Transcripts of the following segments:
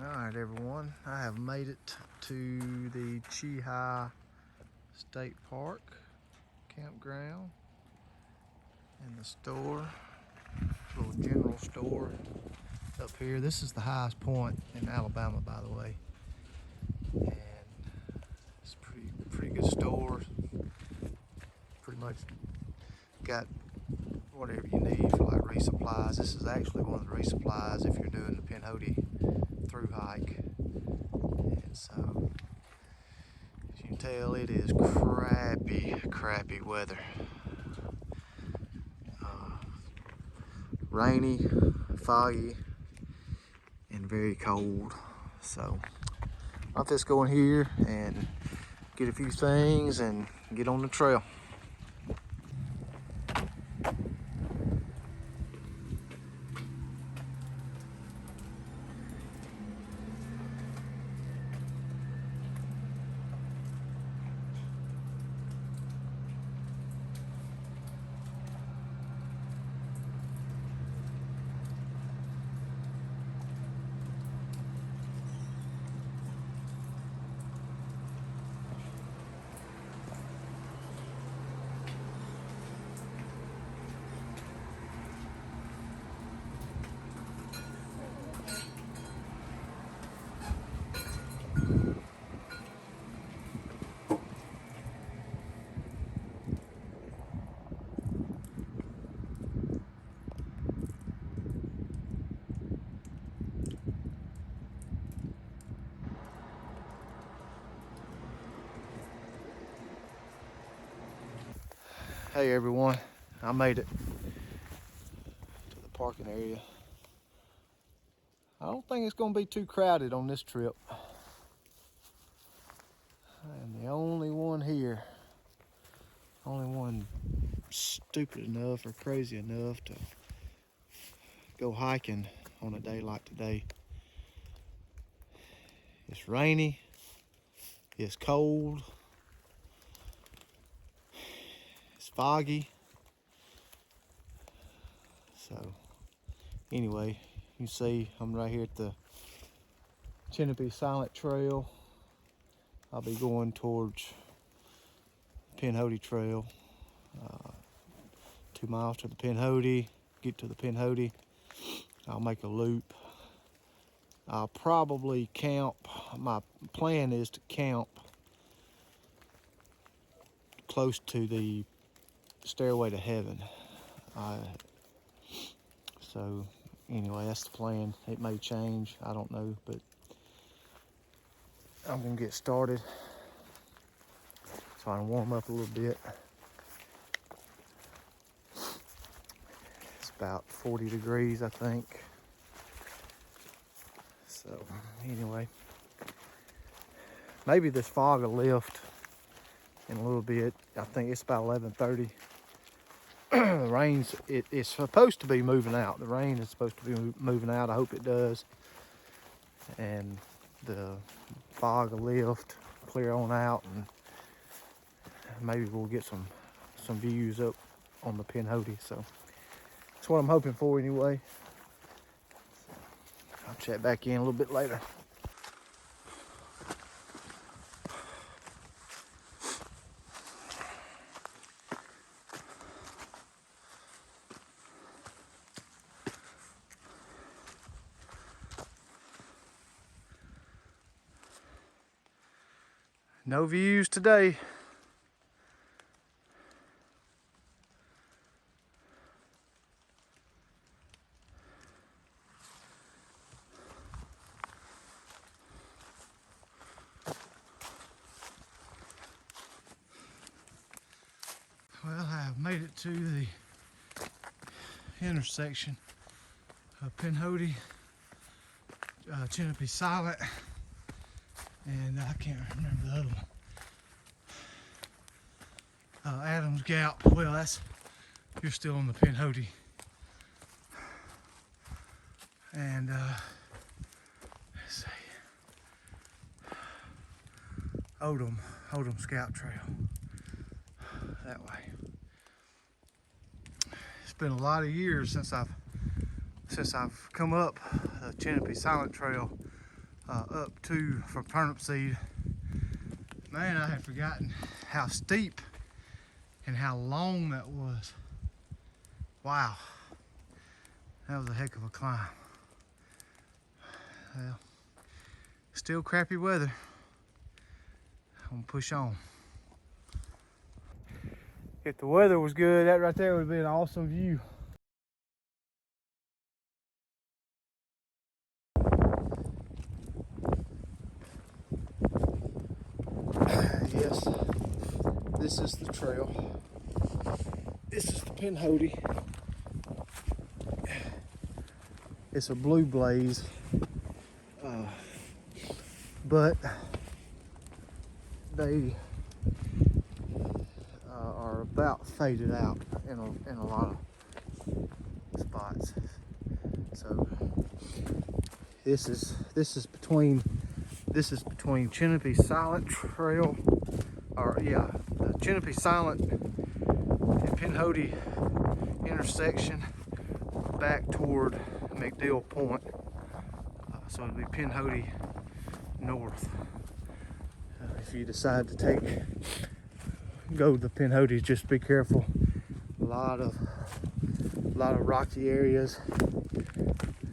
Alright everyone, I have made it to the Cheaha State Park campground and the store, little general store up here. This is the highest point in Alabama, by the way, and it's a pretty good store. Pretty much got whatever you need for like resupplies. This is actually one of the resupplies if you're doing the Pinhoti through hike. And so, as you can tell, it is crappy weather. Rainy, foggy, and very cold. So I'll just go in here and get a few things and get on the trail. Hey everyone, I made it to the parking area. I don't think it's going to be too crowded on this trip. I'm the only one here, only one stupid enough or crazy enough to go hiking on a day like today. It's rainy, it's cold, it's foggy. So anyway, you see I'm right here at the Cheaha Silent Trail. I'll be going towards Pinhoti Trail. 2 miles to the Pinhoti. Get to the Pinhoti, I'll make a loop. I'll probably camp. My plan is to camp close to the Stairway to Heaven. So anyway, that's the plan. It may change, I don't know, but I'm gonna get started so I can warm up a little bit. It's about 40 degrees, I think. So anyway, maybe this fog will lift in a little bit. I think it's about 11:30. The rain's, it's supposed to be moving out. The rain is supposed to be moving out. I hope it does. And the fog will lift, clear on out, and maybe we'll get some views up on the Pinhoti. So that's what I'm hoping for anyway. I'll check back in a little bit later. No views today. Well, I have made it to the intersection of Pinhoti, Cheaha Silent, and I can't remember the other one. Adams Gap. Well, you're still on the Pinhoti. And let's see, Odom Scout Trail. That way. It's been a lot of years since I've come up the Cheaha Silent Trail up to for turnip seed. Man, I had forgotten how steep and how long that was. Wow, that was a heck of a climb. Well, still crappy weather. I'm gonna push on. If the weather was good, that right there would be an awesome view. Yes, this is the trail. This is the Pinhoti. It's a blue blaze, but they are about faded out in a lot of spots. So this is between Cheaha Silent Trail, or yeah, the Cheaha Silent and Pinhoti intersection back toward McDill Point. So it'll be Pinhoti North. If you decide to go to the Pinhoti, just be careful. A lot of rocky areas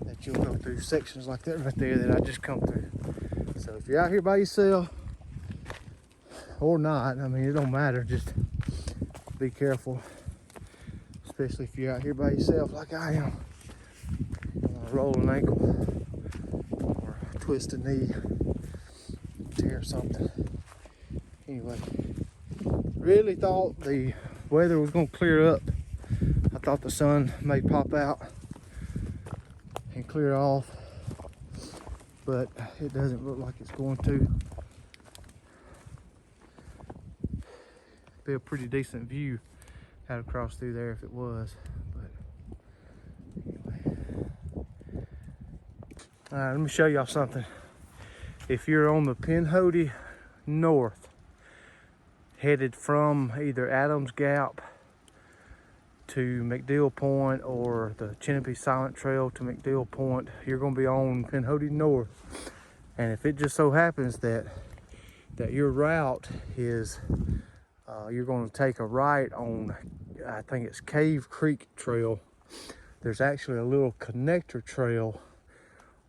that you'll go through, sections like that right there that I just come through. So if you're out here by yourself or not, I mean, it don't matter, just be careful, especially if you're out here by yourself like I am. You don't want to roll an ankle or twist a knee, tear something. Anyway, really thought the weather was going to clear up. I thought the sun may pop out and clear off, but it doesn't look like it's going to. Be a pretty decent view out across through there if it was, but anyway. All right, let me show y'all something. If you're on the Pinhoti North, headed from either Adams Gap to McDill Point or the Cheaha Silent Trail to McDill Point, you're going to be on Pinhoti North. And if it just so happens that your route is you're going to take a right on, I think it's Cave Creek Trail. There's actually a little connector trail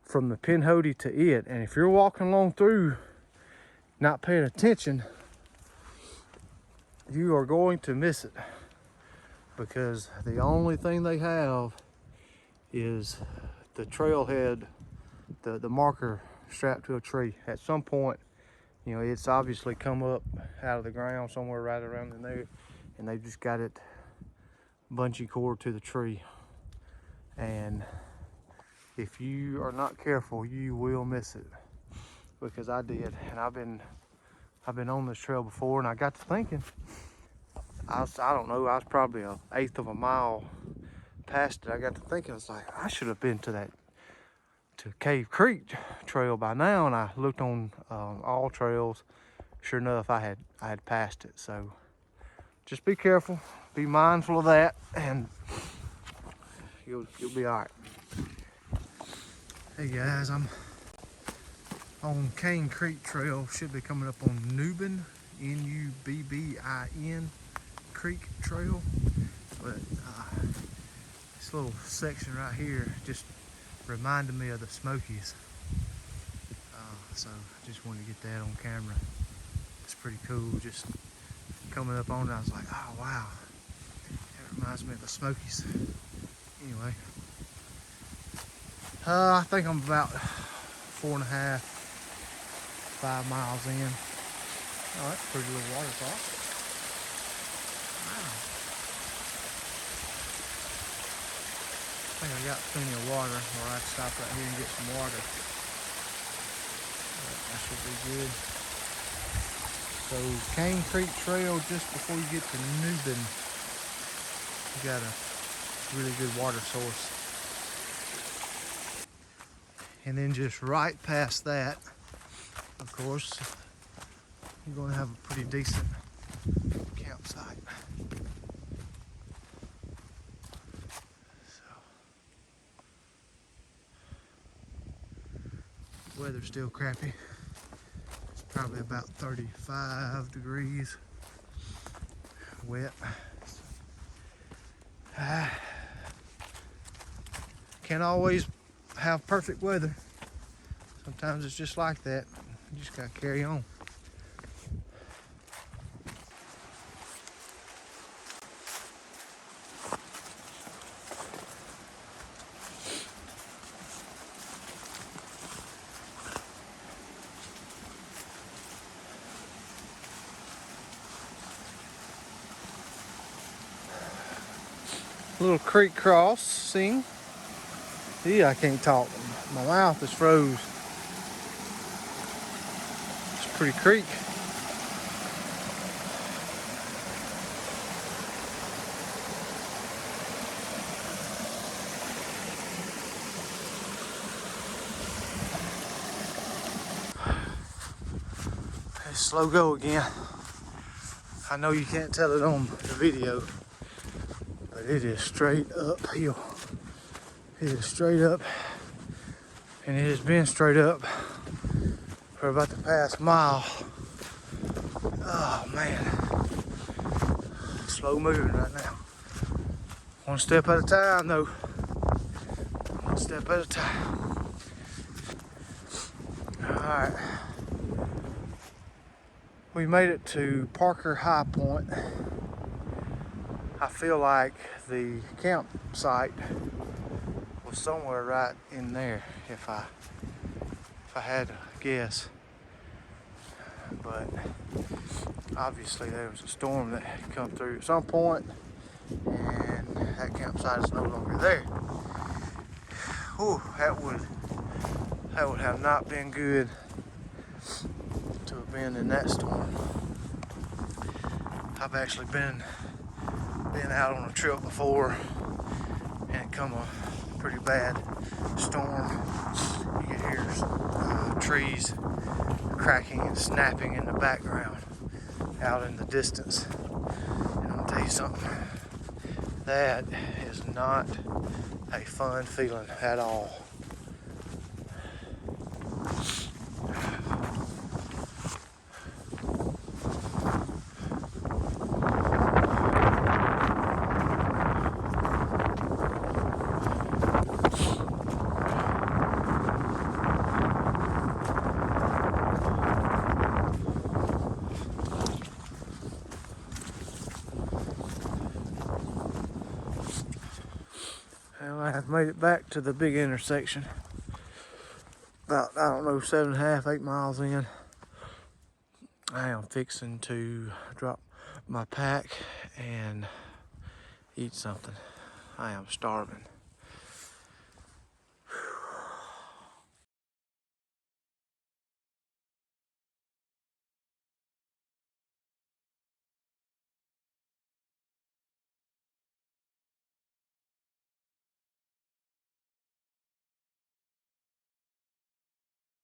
from the Pinhoti to it, and if you're walking along through not paying attention, you are going to miss it, because the only thing they have is the trailhead, the marker strapped to a tree. At some point, you know, it's obviously come up out of the ground somewhere right around in there, and they've just got it bungee cord to the tree. And if you are not careful, you will miss it, because I did. And I've been on this trail before, and I got to thinking, I don't know, I was probably 1/8 of a mile past it. I got to thinking, I was like, I should have been to Cave Creek Trail by now. And I looked on all trails. Sure enough, I had passed it. So just be careful, be mindful of that, and you'll be all right. Hey guys, I'm on Cane Creek Trail. Should be coming up on Nubbin, Nubbin Creek Trail. But this little section right here just reminded me of the Smokies. So I just wanted to get that on camera. It's pretty cool. Just coming up on it, I was like, oh wow, that reminds me of the Smokies. Anyway, I think I'm about 4.5, 5 miles in. Oh, that's a pretty little waterfall. Wow. I think I got plenty of water, or I'd stop right here and get some water. That should be good. So Cane Creek Trail, just before you get to Nubbin, you got a really good water source. And then just right past that, of course, you're going to have a pretty decent campsite. So Weather's still crappy. It's probably about 35 degrees. Wet. Can't always have perfect weather. Sometimes it's just like that. You just gotta carry on. Little creek crossing. Yeah, I can't talk. My mouth is froze. It's a pretty creek. It's slow go again. I know you can't tell it on the video, but it is straight uphill. It is straight up, and it has been straight up for about the past mile. Oh man, slow moving right now. One step at a time though. One step at a time. All right. We made it to Parker High Point. I feel like the campsite was somewhere right in there if I had to guess. But obviously there was a storm that had come through at some point, and that campsite is no longer there. Whew, that would have not been good to have been in that storm. I've actually been out on a trip before and it come a pretty bad storm. You could hear trees cracking and snapping in the background out in the distance. And I'll tell you something, that is not a fun feeling at all. Well, I have made it back to the big intersection. About, I don't know, 7.5, 8 miles in. I am fixing to drop my pack and eat something. I am starving.